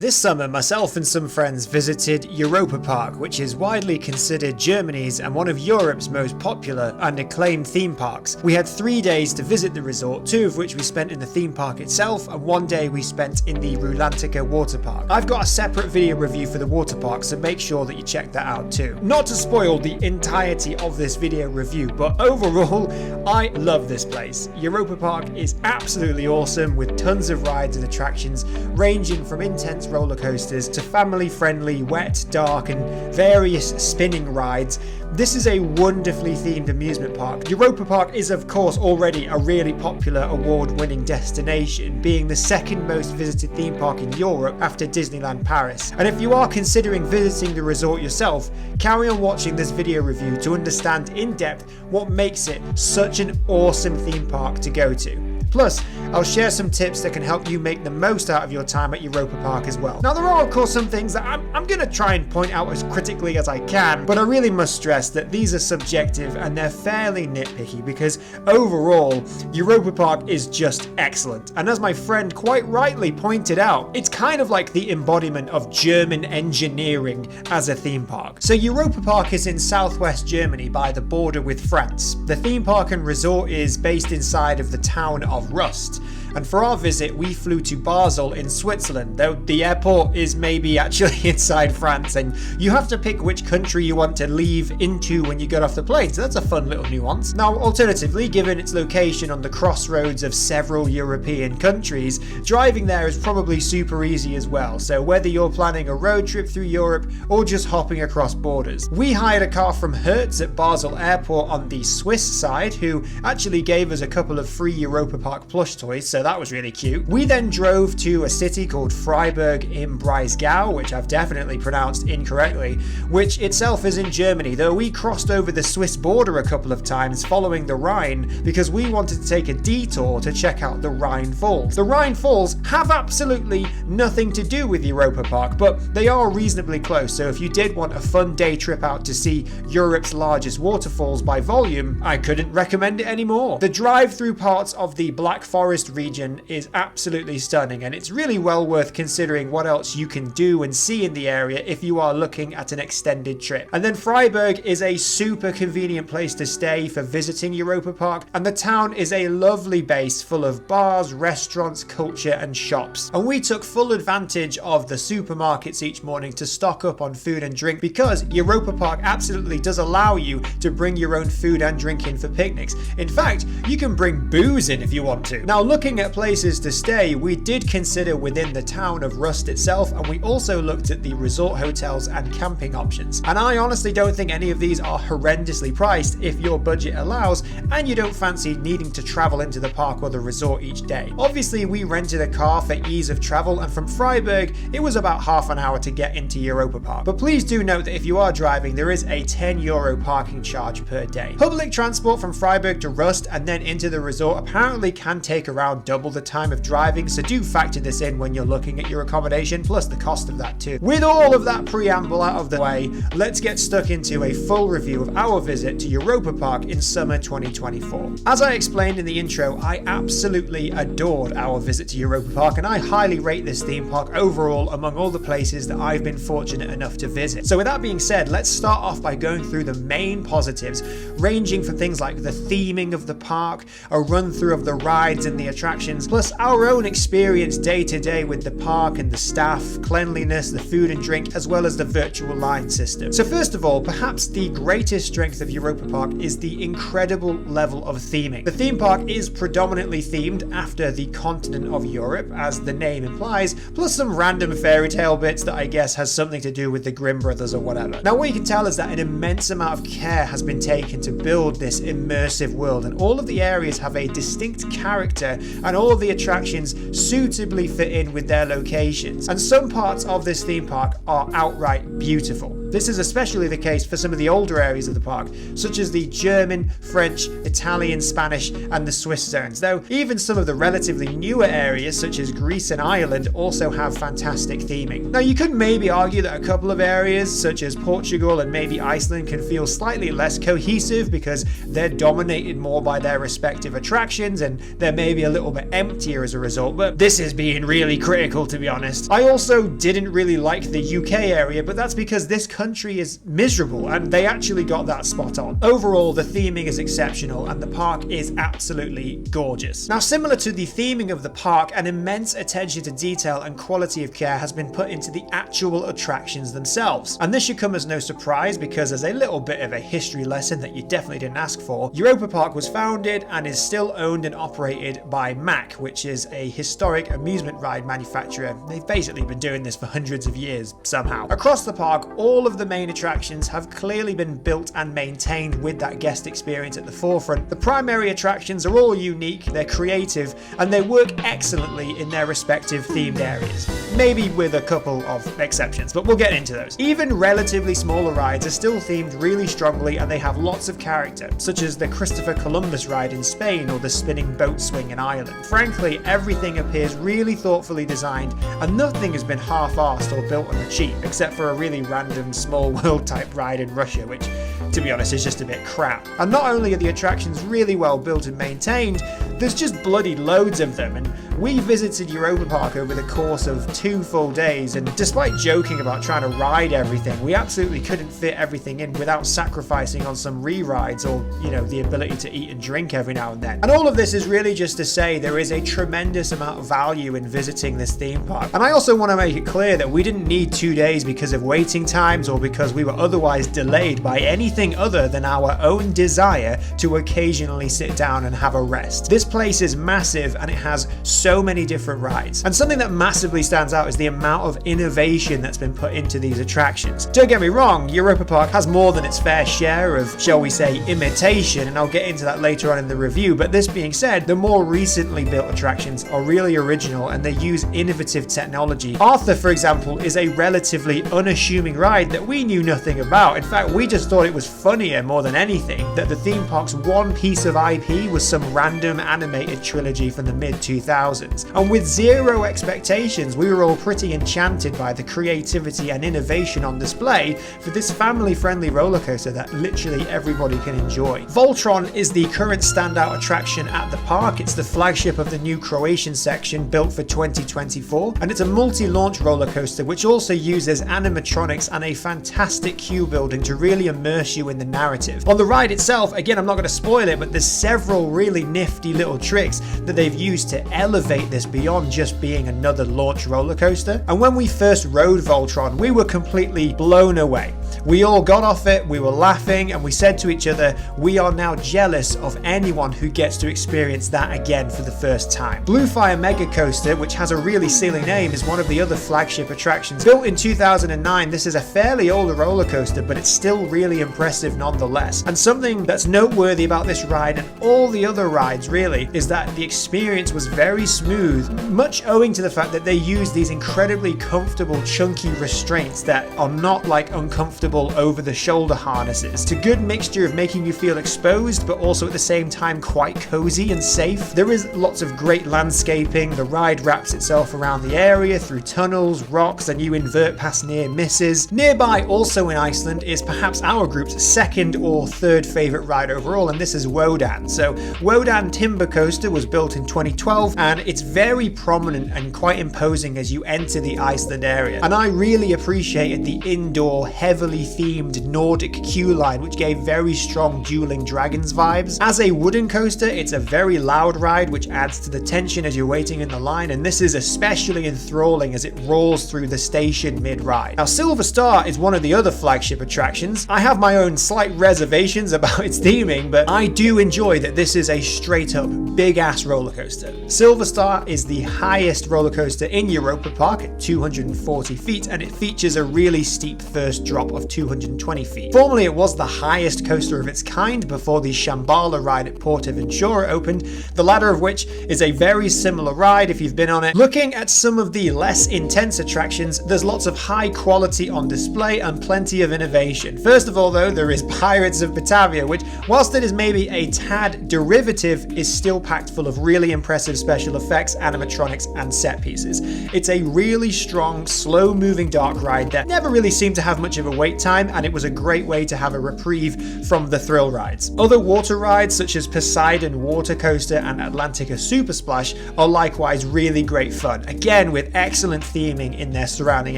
This summer, myself and some friends visited Europa Park, which is widely considered Germany's and one of Europe's most popular and acclaimed theme parks. We had 3 days to visit the resort, 2 of which we spent in the theme park itself, and 1 day we spent in the Rulantica water park. I've got a separate video review for the water park, so make sure that you check that out too. Not to spoil the entirety of this video review, but overall, I love this place. Europa Park is absolutely awesome, with tons of rides and attractions, ranging from intense roller coasters to family-friendly, wet, dark, and various spinning rides. This is a wonderfully themed amusement park. Europa Park is of course already a really popular award-winning destination, being the second most visited theme park in Europe after Disneyland Paris. And if you are considering visiting the resort yourself, carry on watching this video review to understand in depth what makes it such an awesome theme park to go to. Plus, I'll share some tips that can help you make the most out of your time at Europa Park as well. Now, there are of course some things that I'm going to try and point out as critically as I can, but I really must stress that these are subjective and they're fairly nitpicky because overall, Europa Park is just excellent. And as my friend quite rightly pointed out, it's kind of like the embodiment of German engineering as a theme park. So Europa Park is in southwest Germany by the border with France. The theme park and resort is based inside of the town of Rust. And for our visit, we flew to Basel in Switzerland, though the airport is maybe actually inside France, and you have to pick which country you want to leave into when you get off the plane, so that's a fun little nuance. Now, alternatively, given its location on the crossroads of several European countries, driving there is probably super easy as well, so whether you're planning a road trip through Europe or just hopping across borders. We hired a car from Hertz at Basel Airport on the Swiss side, who actually gave us a couple of free Europa Park plush toys, so that was really cute. We then drove to a city called Freiburg im Breisgau, which I've definitely pronounced incorrectly, which itself is in Germany, though we crossed over the Swiss border a couple of times following the Rhine because we wanted to take a detour to check out the Rhine Falls. The Rhine Falls have absolutely nothing to do with Europa Park, but they are reasonably close, so if you did want a fun day trip out to see Europe's largest waterfalls by volume, I couldn't recommend it anymore. The drive through parts of the Black Forest region is absolutely stunning, and it's really well worth considering what else you can do and see in the area if you are looking at an extended trip. And then Freiburg is a super convenient place to stay for visiting Europa Park, and the town is a lovely base full of bars, restaurants, culture and shops. And we took full advantage of the supermarkets each morning to stock up on food and drink because Europa Park absolutely does allow you to bring your own food and drink in for picnics. In fact, you can bring booze in if you want to. Now, looking at places to stay, we did consider within the town of Rust itself, and we also looked at the resort hotels and camping options. And I honestly don't think any of these are horrendously priced if your budget allows and you don't fancy needing to travel into the park or the resort each day. Obviously, we rented a car for ease of travel, and from Freiburg it was about half an hour to get into Europa Park. But please do note that if you are driving, there is a €10 parking charge per day. Public transport from Freiburg to Rust and then into the resort apparently can take around double the time of driving, so do factor this in when you're looking at your accommodation, plus the cost of that too. With all of that preamble out of the way, let's get stuck into a full review of our visit to Europa Park in summer 2024. As I explained in the intro, I absolutely adored our visit to Europa Park, and I highly rate this theme park overall among all the places that I've been fortunate enough to visit. So with that being said, let's start off by going through the main positives, ranging from things like the theming of the park, a run through of the rides and the attractions, plus our own experience day to day with the park and the staff, cleanliness, the food and drink, as well as the virtual line system. So first of all, perhaps the greatest strength of Europa Park is the incredible level of theming. The theme park is predominantly themed after the continent of Europe, as the name implies, plus some random fairy tale bits that I guess has something to do with the Grimm brothers or whatever. Now what you can tell is that an immense amount of care has been taken to build this immersive world, and all of the areas have a distinct character and all of the attractions suitably fit in with their locations. And some parts of this theme park are outright beautiful. This is especially the case for some of the older areas of the park, such as the German, French, Italian, Spanish, and the Swiss zones, though even some of the relatively newer areas, such as Greece and Ireland, also have fantastic theming. Now, you could maybe argue that a couple of areas, such as Portugal and maybe Iceland, can feel slightly less cohesive because they're dominated more by their respective attractions and they're maybe a little bit emptier as a result, but this is being really critical, to be honest. I also didn't really like the UK area, but that's because this country is miserable and they actually got that spot on. Overall, the theming is exceptional and the park is absolutely gorgeous. Now, similar to the theming of the park, an immense attention to detail and quality of care has been put into the actual attractions themselves. And this should come as no surprise because as a little bit of a history lesson that you definitely didn't ask for, Europa Park was founded and is still owned and operated by Mack, which is a historic amusement ride manufacturer. They've basically been doing this for hundreds of years somehow. Across the park, all of the main attractions have clearly been built and maintained with that guest experience at the forefront. The primary attractions are all unique, they're creative, and they work excellently in their respective themed areas. Maybe with a couple of exceptions, but we'll get into those. Even relatively smaller rides are still themed really strongly and they have lots of character, such as the Christopher Columbus ride in Spain or the spinning boat swing in Ireland. Frankly, everything appears really thoughtfully designed and nothing has been half-arsed or built on the cheap, except for a really random small world type ride in Russia, which, to be honest, is just a bit crap. And not only are the attractions really well built and maintained, there's just bloody loads of them, and we visited Europa Park over the course of 2 full days, and despite joking about trying to ride everything, we absolutely couldn't fit everything in without sacrificing on some re-rides or, the ability to eat and drink every now and then. And all of this is really just to say there is a tremendous amount of value in visiting this theme park. And I also want to make it clear that we didn't need 2 days because of waiting times or because we were otherwise delayed by anything other than our own desire to occasionally sit down and have a rest. This place is massive and it has so many different rides. And something that massively stands out is the amount of innovation that's been put into these attractions. Don't get me wrong, Europa Park has more than its fair share of, shall we say, imitation, and I'll get into that later on in the review, but this being said, the more recently built attractions are really original and they use innovative technology. Arthur, for example, is a relatively unassuming ride that we knew nothing about. In fact, we just thought it was funnier more than anything that the theme park's one piece of IP was some random animated trilogy from the mid-2000s. And with zero expectations, we were all pretty enchanted by the creativity and innovation on display for this family-friendly roller coaster that literally everybody can enjoy. Voltron is the current standout attraction at the park. It's the flagship of the new Croatian section built for 2024, and it's a multi-launch roller coaster which also uses animatronics and a fantastic queue building to really immerse you in the narrative. On the ride itself, again, I'm not going to spoil it, but there's several really nifty little tricks that they've used to elevate this beyond just being another launch roller coaster. And when we first rode Voltron, we were completely blown away. We all got off it, we were laughing, and we said to each other, we are now jealous of anyone who gets to experience that again for the first time. Blue Steel Megacoaster, which has a really silly name, is one of the other flagship attractions. Built in 2009, this is a fairly older roller coaster, but it's still really impressive nonetheless. And something that's noteworthy about this ride and all the other rides really is that the experience was very smooth, much owing to the fact that they use these incredibly comfortable chunky restraints that are not like uncomfortable over the shoulder harnesses. It's a good mixture of making you feel exposed but also at the same time quite cozy and safe. There is lots of great landscaping. The ride wraps itself around the area through tunnels, rocks, and you invert past near misses. Nearby, also in Iceland, is perhaps our group's second or third favourite ride overall, and this is Wodan. So Wodan Timber Coaster was built in 2012 and it's very prominent and quite imposing as you enter the Iceland area. And I really appreciated the indoor, heavily themed Nordic queue line, which gave very strong dueling dragons vibes. As a wooden coaster, it's a very loud ride, which adds to the tension as you're waiting in the line, and this is especially enthralling as it rolls through the station mid-ride. Now, Silver Star is one of the other flagship attractions. I have my own slight reservations about its theming, but I do enjoy that this is a straight-up big-ass roller coaster. Silver Star is the highest roller coaster in Europa Park at 240 feet, and it features a really steep first drop of of 220 feet. Formerly it was the highest coaster of its kind before the Shambhala ride at Portaventura opened, the latter of which is a very similar ride if you've been on it. Looking at some of the less intense attractions, there's lots of high quality on display and plenty of innovation. First of all though, there is Pirates of Batavia, which whilst it is maybe a tad derivative, is still packed full of really impressive special effects, animatronics and set pieces. It's a really strong, slow moving dark ride that never really seemed to have much of a wait time, and it was a great way to have a reprieve from the thrill rides. Other water rides such as Poseidon Water Coaster and Atlantica Super Splash are likewise really great fun, again with excellent theming in their surrounding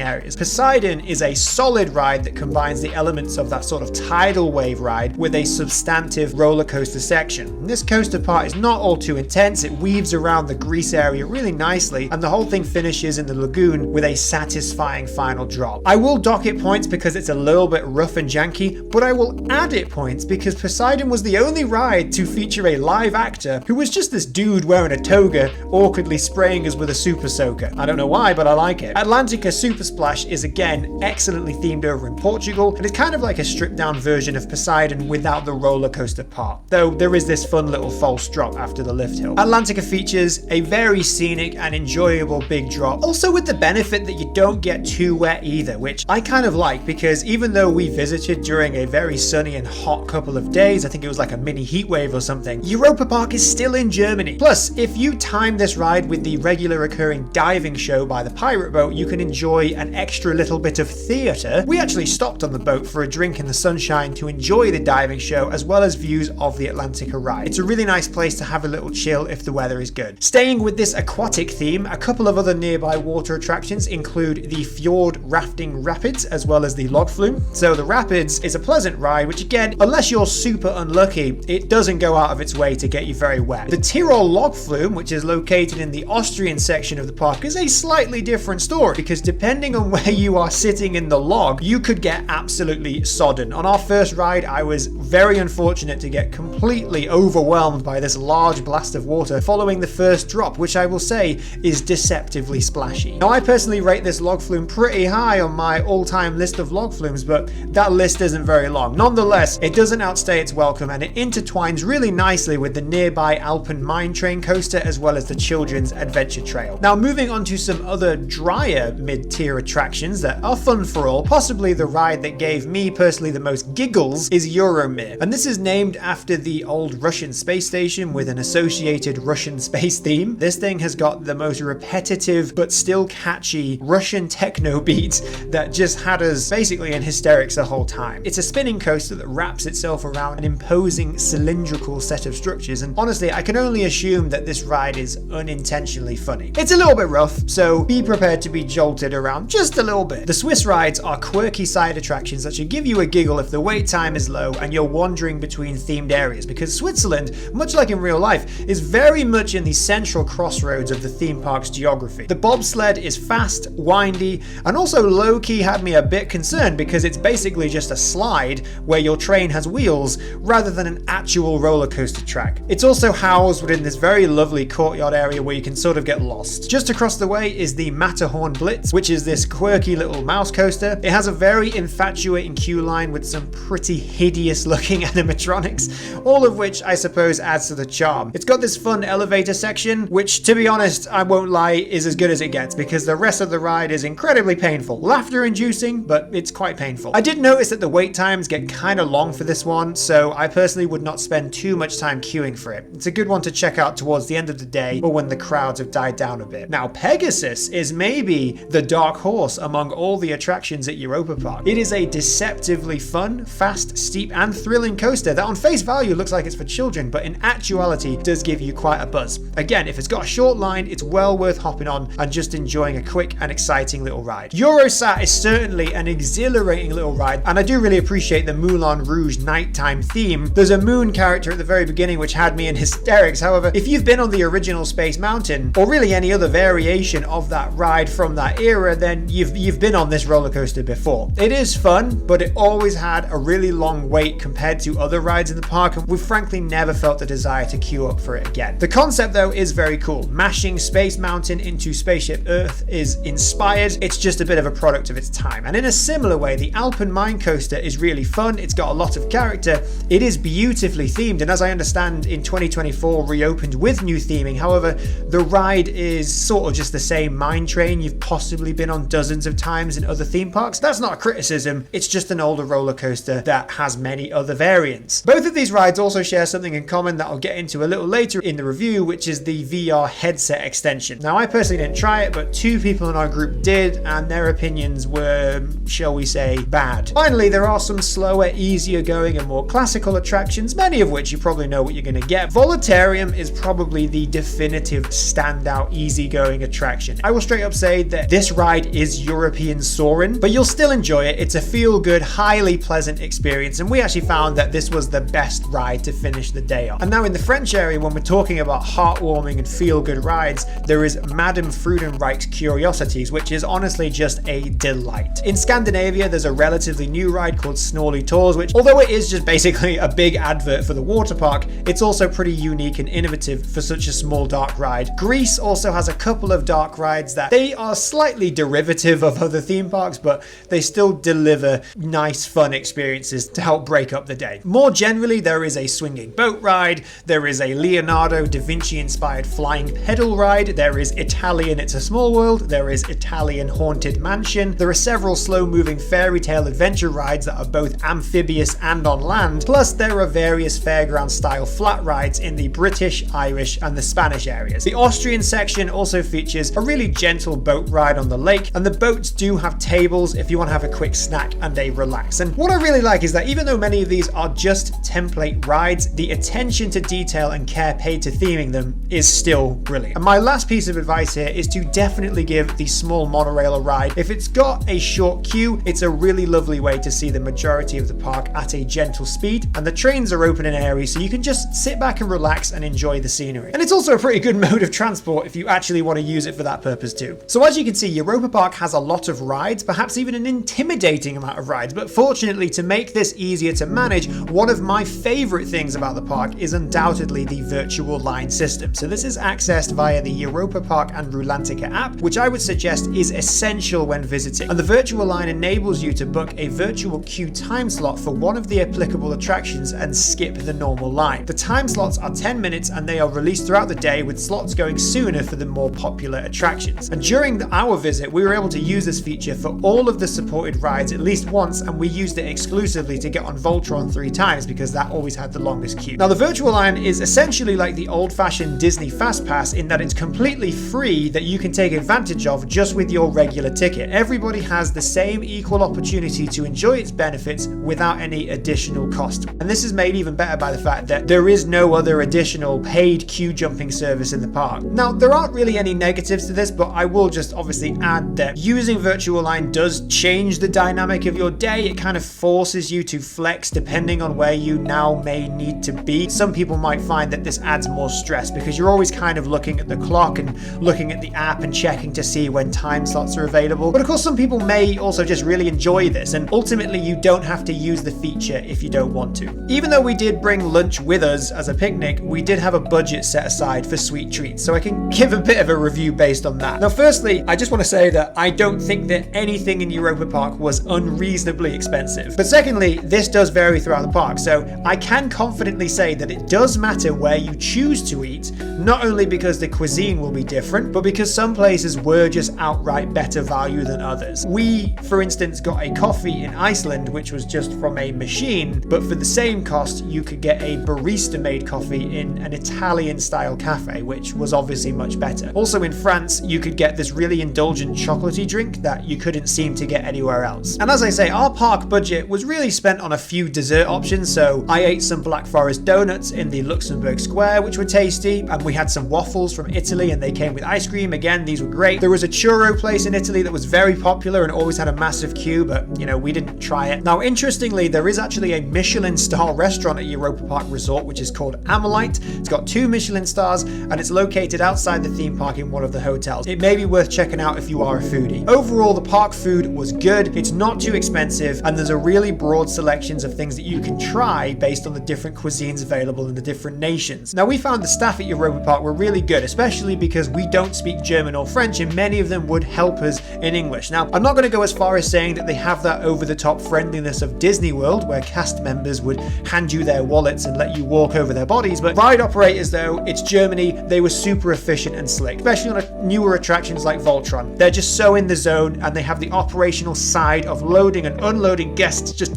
areas. Poseidon is a solid ride that combines the elements of that sort of tidal wave ride with a substantive roller coaster section. And this coaster part is not all too intense, it weaves around the Greece area really nicely, and the whole thing finishes in the lagoon with a satisfying final drop. I will dock it points because it's a little bit rough and janky, but I will add it points because Poseidon was the only ride to feature a live actor who was just this dude wearing a toga awkwardly spraying us with a super soaker. I don't know why, but I like it. Atlantica Super Splash is again excellently themed over in Portugal, and it's kind of like a stripped down version of Poseidon without the roller coaster part, though there is this fun little false drop after the lift hill. Atlantica features a very scenic and enjoyable big drop, also with the benefit that you don't get too wet either, which I kind of like because even though we visited during a very sunny and hot couple of days, I think it was like a mini heat wave or something, Europa Park is still in Germany. Plus, if you time this ride with the regular recurring diving show by the pirate boat, you can enjoy an extra little bit of theatre. We actually stopped on the boat for a drink in the sunshine to enjoy the diving show as well as views of the Atlantica ride. It's a really nice place to have a little chill if the weather is good. Staying with this aquatic theme, a couple of other nearby water attractions include the Fjord Rafting Rapids as well as the Log Flume. So the Rapids is a pleasant ride which again, unless you're super unlucky, it doesn't go out of its way to get you very wet. The Tyrol Log Flume, which is located in the Austrian section of the park, is a slightly different story because depending on where you are sitting in the log, you could get absolutely sodden. On our first ride, I was very unfortunate to get completely overwhelmed by this large blast of water following the first drop, which I will say is deceptively splashy. Now I personally rate this log flume pretty high on my all-time list of log flumes, but that list isn't very long. Nonetheless, it doesn't outstay its welcome and it intertwines really nicely with the nearby Alpen Mine Train coaster as well as the Children's Adventure Trail. Now moving on to some other drier mid-tier attractions that are fun for all, possibly the ride that gave me personally the most giggles is Euromir, and this is named after the old Russian space station with an associated Russian space theme. This thing has got the most repetitive but still catchy Russian techno beat that just had us basically in hysterics the whole time. It's a spinning coaster that wraps itself around an imposing cylindrical set of structures, and honestly I can only assume that this ride is unintentionally funny. It's a little bit rough, so be prepared to be jolted around just a little bit. The Swiss rides are quirky side attractions that should give you a giggle if the wait time is low and you're wandering between themed areas, because Switzerland, much like in real life, is very much in the central crossroads of the theme park's geography. The bobsled is fast, windy, and also low-key had me a bit concerned because it's basically just a slide where your train has wheels rather than an actual roller coaster track. It's also housed within this very lovely courtyard area where you can sort of get lost. Just across the way is the Matterhorn Blitz, which is this quirky little mouse coaster. It has a very infatuating queue line with some pretty hideous looking animatronics, all of which I suppose adds to the charm. It's got this fun elevator section, which to be honest, I won't lie, is as good as it gets because the rest of the ride is incredibly painful. Laughter inducing, but it's quite painful. I did notice that the wait times get kind of long for this one, so I personally would not spend too much time queuing for it. It's a good one to check out towards the end of the day or when the crowds have died down a bit. Now, Pegasus is maybe the dark horse among all the attractions at Europa Park. It is a deceptively fun, fast, steep, and thrilling coaster that on face value looks like it's for children, but in actuality does give you quite a buzz. Again, if it's got a short line, it's well worth hopping on and just enjoying a quick and exciting little ride. Eurosat is certainly an exhilarating little ride, and I do really appreciate the Moulin Rouge nighttime theme. There's a moon character at the very beginning which had me in hysterics. However, if you've been on the original Space Mountain, or really any other variation of that ride from that era, then you've been on this roller coaster before. It is fun, but it always had a really long wait compared to other rides in the park, and we've frankly never felt the desire to queue up for it again. The concept though is very cool. Mashing Space Mountain into Spaceship Earth is inspired. It's just a bit of a product of its time, and in a similar way way, the Alpen Mine Coaster is really fun. It's got a lot of character. It is beautifully themed, and as I understand, in 2024 reopened with new theming. However, the ride is sort of just the same mine train you've possibly been on dozens of times in other theme parks. That's not a criticism, it's just an older roller coaster that has many other variants. Both of these rides also share something in common that I'll get into a little later in the review, which is the VR headset extension. Now, I personally didn't try it, but 2 people in our group did, and their opinions were, shall we say, bad. Finally, there are some slower, easier going and more classical attractions, many of which you probably know what you're going to get. Voletarium is probably the definitive standout easygoing attraction. I will straight up say that this ride is European soaring, but you'll still enjoy it. It's a feel-good, highly pleasant experience, and we actually found that this was the best ride to finish the day on. And now in the French area, when we're talking about heartwarming and feel-good rides, there is Madame Freudenreich's Curiosities, which is honestly just a delight. In Scandinavia, there's a relatively new ride called Snorley Tours, which, although it is just basically a big advert for the water park, it's also pretty unique and innovative for such a small dark ride. Greece also has a couple of dark rides that they are slightly derivative of other theme parks, but they still deliver nice, fun experiences to help break up the day. More generally, there is a swinging boat ride, there is a Leonardo da Vinci inspired flying pedal ride, there is Italian It's a Small World, there is Italian Haunted Mansion, there are several slow-moving fairy tale adventure rides that are both amphibious and on land, plus there are various fairground-style flat rides in the British, Irish, and the Spanish areas. The Austrian section also features a really gentle boat ride on the lake, and the boats do have tables if you want to have a quick snack and a relax. And what I really like is that even though many of these are just template rides, the attention to detail and care paid to theming them is still brilliant. And my last piece of advice here is to definitely give the small monorail a ride. If it's got a short queue, it's a really lovely way to see the majority of the park at a gentle speed, and the trains are open and airy, so you can just sit back and relax and enjoy the scenery. And it's also a pretty good mode of transport if you actually want to use it for that purpose too. So as you can see, Europa Park has a lot of rides, perhaps even an intimidating amount of rides, but fortunately, to make this easier to manage, one of my favorite things about the park is undoubtedly the virtual line system. So this is accessed via the Europa Park and Rulantica app, which I would suggest is essential when visiting. And the virtual line enables you to book a virtual queue time slot for one of the applicable attractions and skip the normal line. The time slots are 10 minutes and they are released throughout the day, with slots going sooner for the more popular attractions. And during our visit, we were able to use this feature for all of the supported rides at least once, and we used it exclusively to get on Voltron 3 times because that always had the longest queue. Now, the virtual line is essentially like the old-fashioned Disney Fast Pass in that it's completely free, that you can take advantage of just with your regular ticket. Everybody has the same equal opportunity to enjoy its benefits without any additional cost. And this is made even better by the fact that there is no other additional paid queue jumping service in the park. Now, there aren't really any negatives to this, but I will just obviously add that using virtual line does change the dynamic of your day. It kind of forces you to flex depending on where you now may need to be. Some people might find that this adds more stress because you're always kind of looking at the clock and looking at the app and checking to see when time slots are available. But of course, some people may also just really enjoy this, and ultimately you don't have to use the feature if you don't want to. Even though we did bring lunch with us as a picnic, we did have a budget set aside for sweet treats, so I can give a bit of a review based on that. Now, firstly, I just want to say that I don't think that anything in Europa Park was unreasonably expensive. But secondly, this does vary throughout the park, so I can confidently say that it does matter where you choose to eat, not only because the cuisine will be different, but because some places were just outright better value than others. We, for instance, got a coffee in Iceland, which was just from a machine, but for the same cost, you could get a barista-made coffee in an Italian-style cafe, which was obviously much better. Also in France, you could get this really indulgent chocolatey drink that you couldn't seem to get anywhere else. And as I say, our park budget was really spent on a few dessert options, so I ate some Black Forest donuts in the Luxembourg Square, which were tasty, and we had some waffles from Italy, and they came with ice cream. Again, these were great. There was a churro place in Italy that was very popular and always had a massive queue, but you know, we didn't try it. Now, interestingly, there is actually a Michelin star restaurant at Europa Park Resort, which is called Amelite. It's got 2 Michelin stars, and it's located outside the theme park in one of the hotels. It may be worth checking out if you are a foodie. Overall, the park food was good. It's not too expensive, and there's a really broad selections of things that you can try based on the different cuisines available in the different nations. Now, we found the staff at Europa Park were really good, especially because we don't speak German or French, and many of them would help us in English. Now, I'm not going to go as far as saying saying that they have that over-the-top friendliness of Disney World, where cast members would hand you their wallets and let you walk over their bodies, but ride operators, though, it's Germany, they were super efficient and slick, especially on newer attractions like Voltron. They're just so in the zone, and they have the operational side of loading and unloading guests just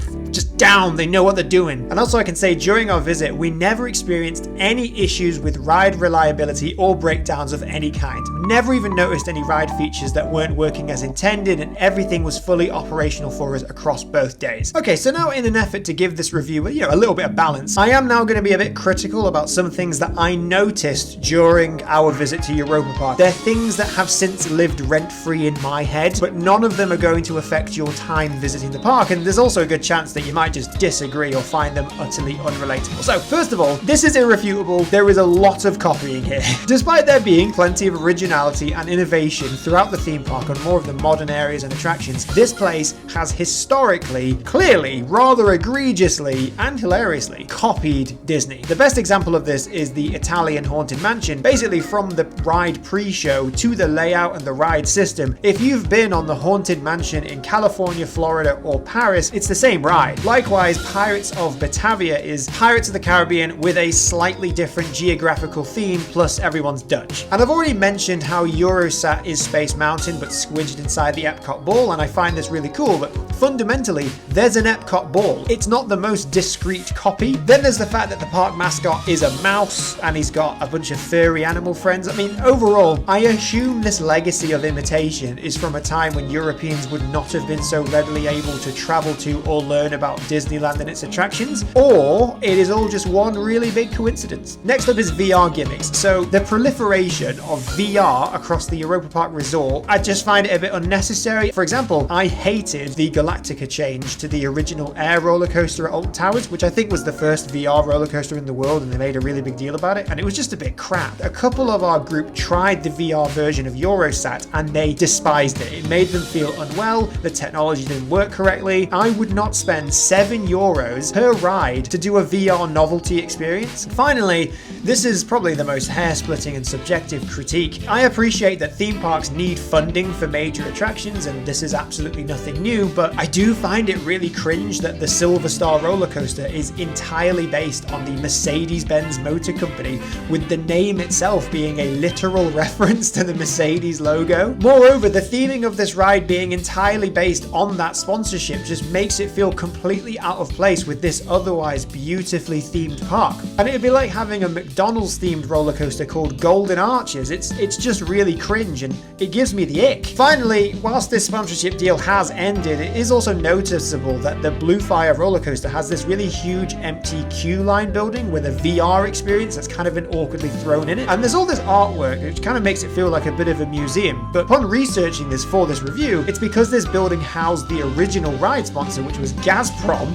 down. They know what they're doing. And also I can say during our visit, we never experienced any issues with ride reliability or breakdowns of any kind. Never even noticed any ride features that weren't working as intended, and everything was fully operational for us across both days. Okay, so now in an effort to give this review, a little bit of balance, I am now going to be a bit critical about some things that I noticed during our visit to Europa Park. They're things that have since lived rent-free in my head, but none of them are going to affect your time visiting the park, and there's also a good chance that you might just disagree or find them utterly unrelatable. So first of all, this is irrefutable. There is a lot of copying here. Despite there being plenty of originality and innovation throughout the theme park on more of the modern areas and attractions, this place has historically, clearly, rather egregiously and hilariously copied Disney. The best example of this is the Italian Haunted Mansion. Basically, from the ride pre-show to the layout and the ride system, if you've been on the Haunted Mansion in California, Florida, or Paris, it's the same ride. Likewise, Pirates of Batavia is Pirates of the Caribbean with a slightly different geographical theme, plus everyone's Dutch. And I've already mentioned how Eurosat is Space Mountain but squidged inside the Epcot ball, and I find this really cool, but fundamentally, there's an Epcot ball. It's not the most discreet copy. Then there's the fact that the park mascot is a mouse, and he's got a bunch of furry animal friends. I mean, overall, I assume this legacy of imitation is from a time when Europeans would not have been so readily able to travel to or learn about Disneyland and its attractions, or it is all just one really big coincidence. Next up is VR gimmicks. So the proliferation of VR across the Europa Park resort, I just find it a bit unnecessary. For example, I hated the Galactica change to the original air roller coaster at Alton Towers, which I think was the first VR roller coaster in the world, and they made a really big deal about it, and it was just a bit crap. A couple of our group tried the VR version of Eurosat and they despised it. It made them feel unwell, the technology didn't work correctly. I would not spend €7 per ride to do a VR novelty experience. Finally, this is probably the most hair-splitting and subjective critique. I appreciate that theme parks need funding for major attractions, and this is absolutely nothing new, but I do find it really cringe that the Silver Star roller coaster is entirely based on the Mercedes-Benz Motor Company, with the name itself being a literal reference to the Mercedes logo. Moreover, the theming of this ride being entirely based on that sponsorship just makes it feel completely out of place with this otherwise beautifully themed park. And it'd be like having a McDonald's themed roller coaster called Golden Arches. It's just really cringe, and it gives me the ick. Finally, whilst this sponsorship deal has ended, it is also noticeable that the Blue Fire roller coaster has this really huge empty queue line building with a VR experience that's kind of been awkwardly thrown in it. And there's all this artwork which kind of makes it feel like a bit of a museum. But upon researching this for this review, it's because this building housed the original ride sponsor, which was Gazprom.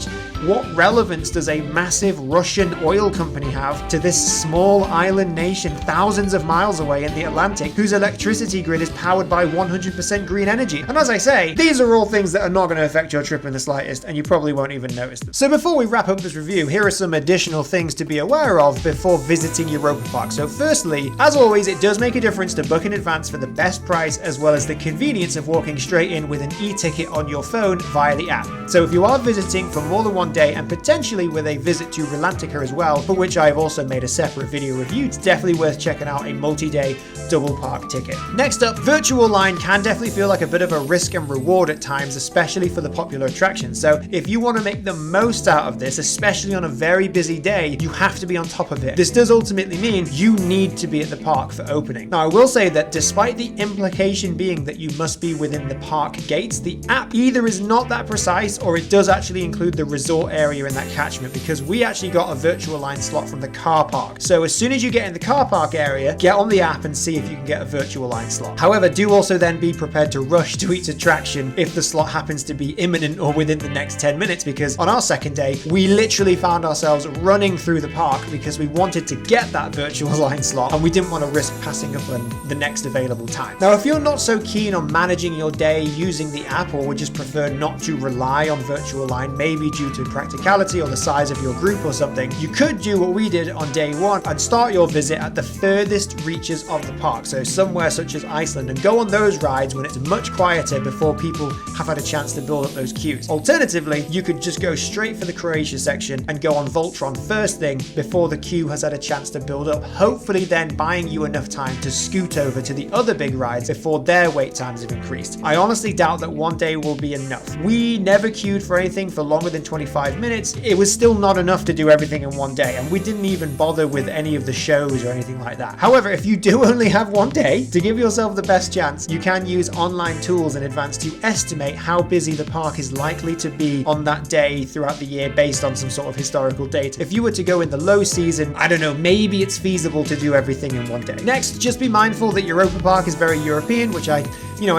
What relevance does a massive Russian oil company have to this small island nation thousands of miles away in the Atlantic, whose electricity grid is powered by 100% green energy? And as I say, these are all things that are not going to affect your trip in the slightest, and you probably won't even notice them. So before we wrap up this review, here are some additional things to be aware of before visiting Europa Park. So firstly, as always, it does make a difference to book in advance for the best price, as well as the convenience of walking straight in with an e-ticket on your phone via the app. So if you are visiting for more than one day, and potentially with a visit to Rolantica as well, for which I have also made a separate video review, it's definitely worth checking out a multi-day double park ticket. Next up, virtual line can definitely feel like a bit of a risk and reward at times, especially for the popular attractions. So if you want to make the most out of this, especially on a very busy day, you have to be on top of it. This does ultimately mean you need to be at the park for opening. Now, I will say that despite the implication being that you must be within the park gates, the app either is not that precise or it does actually include the resort area in that catchment, because we actually got a virtual line slot from the car park. So as soon as you get in the car park area, get on the app and see if you can get a virtual line slot. However, do also then be prepared to rush to each attraction if the slot happens to be imminent or within the next 10 minutes, because on our second day, we literally found ourselves running through the park because we wanted to get that virtual line slot and we didn't want to risk passing up on the next available time. Now, if you're not so keen on managing your day using the app, or would just prefer not to rely on virtual line, maybe due to practicality or the size of your group or something, you could do what we did on day one on and start your visit at the furthest reaches of the park, so somewhere such as Iceland, and go on those rides when it's much quieter before people have had a chance to build up those queues. Alternatively, you could just go straight for the Croatia section and go on Voltron first thing before the queue has had a chance to build up, hopefully then buying you enough time to scoot over to the other big rides before their wait times have increased. I honestly doubt that one day will be enough. We never queued for anything for longer than 25 minutes. It was still not enough to do everything in one day, and we didn't even bother with any of the shows or anything like that. However, if you do only have one day, to give yourself the best chance, you can use online tools in advance to estimate how busy the park is likely to be on that day throughout the year based on some sort of historical data. If you were to go in the low season, I don't know, maybe it's feasible to do everything in one day. Next, just be mindful that Europa Park is very European, which I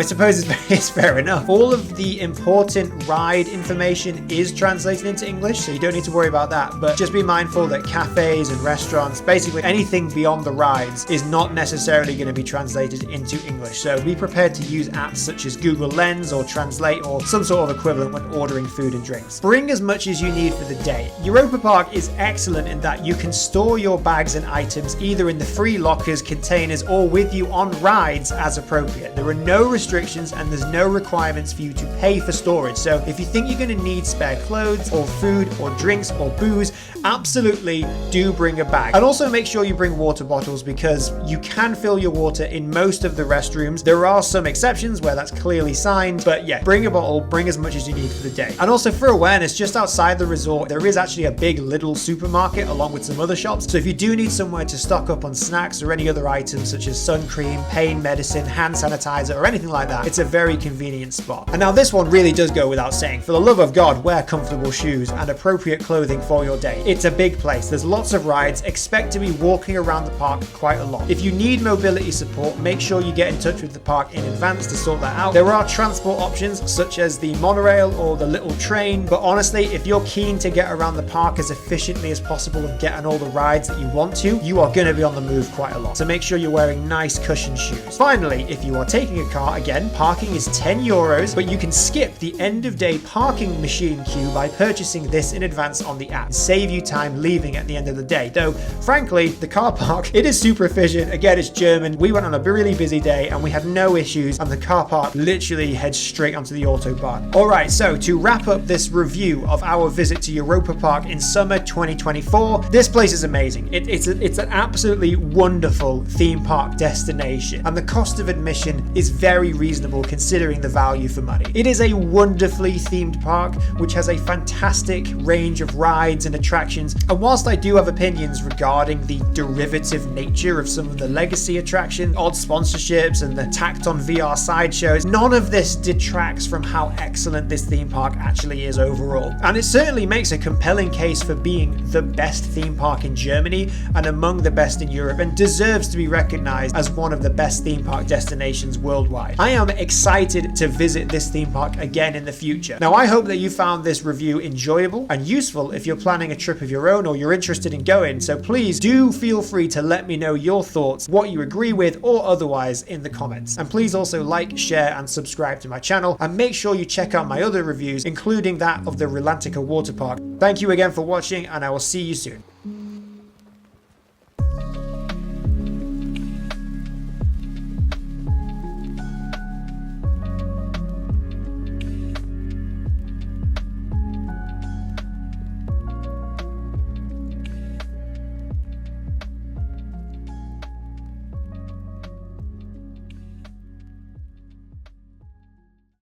suppose is fair enough. All of the important ride information is translated into English, so you don't need to worry about that, but just be mindful that cafes and restaurants, basically anything beyond the rides, is not necessarily going to be translated into English, so be prepared to use apps such as Google Lens or Translate or some sort of equivalent when ordering food and drinks. Bring as much as you need for the day. Europa Park is excellent in that you can store your bags and items either in the free lockers, containers, or with you on rides as appropriate. There are no restrictions and there's no requirements for you to pay for storage, so if you think you're going to need spare clothes or food or drinks or booze, absolutely do bring a bag. And also make sure you bring water bottles, because you can fill your water in most of the restrooms. There are some exceptions where that's clearly signed, but yeah, bring a bottle, bring as much as you need for the day. And also for awareness, just outside the resort there is actually a big Lidl supermarket along with some other shops, so if you do need somewhere to stock up on snacks or any other items such as sun cream, pain medicine, hand sanitizer, or anything like that, it's a very convenient spot. And now this one really does go without saying, for the love of God, wear comfortable shoes and appropriate clothing for your day. It's a big place, there's lots of rides, expect to be walking around the park quite a lot. If you need mobility support, make sure you get in touch with the park in advance to sort that out. There are transport options such as the monorail or the little train, but honestly, if you're keen to get around the park as efficiently as possible and get on all the rides that you want to, you are going to be on the move quite a lot, so make sure you're wearing nice cushioned shoes. Finally, if you are taking a car, again, parking is €10, but you can skip the end of day parking machine queue by purchasing this in advance on the app. Save you time leaving at the end of the day. Though, frankly, the car park, it is super efficient. Again, it's German. We went on a really busy day and we had no issues, and the car park literally heads straight onto the Autobahn. Alright, so to wrap up this review of our visit to Europa Park in summer 2024, this place is amazing. It's an absolutely wonderful theme park destination, and the cost of admission is very reasonable considering the value for money. It is a wonderfully themed park which has a fantastic range of rides and attractions, and whilst I do have opinions regarding the derivative nature of some of the legacy attractions, odd sponsorships, and the tacked on VR sideshows, none of this detracts from how excellent this theme park actually is overall. And it certainly makes a compelling case for being the best theme park in Germany and among the best in Europe, and deserves to be recognized as one of the best theme park destinations worldwide. I am excited to visit this theme park again in the future. Now, I hope that you found this review enjoyable and useful if you're planning a trip of your own or you're interested in going, so please do feel free to let me know your thoughts, what you agree with or otherwise, in the comments. And please also like, share and subscribe to my channel, and make sure you check out my other reviews, including that of the Rolantica water park. Thank you again for watching, and I will see you soon.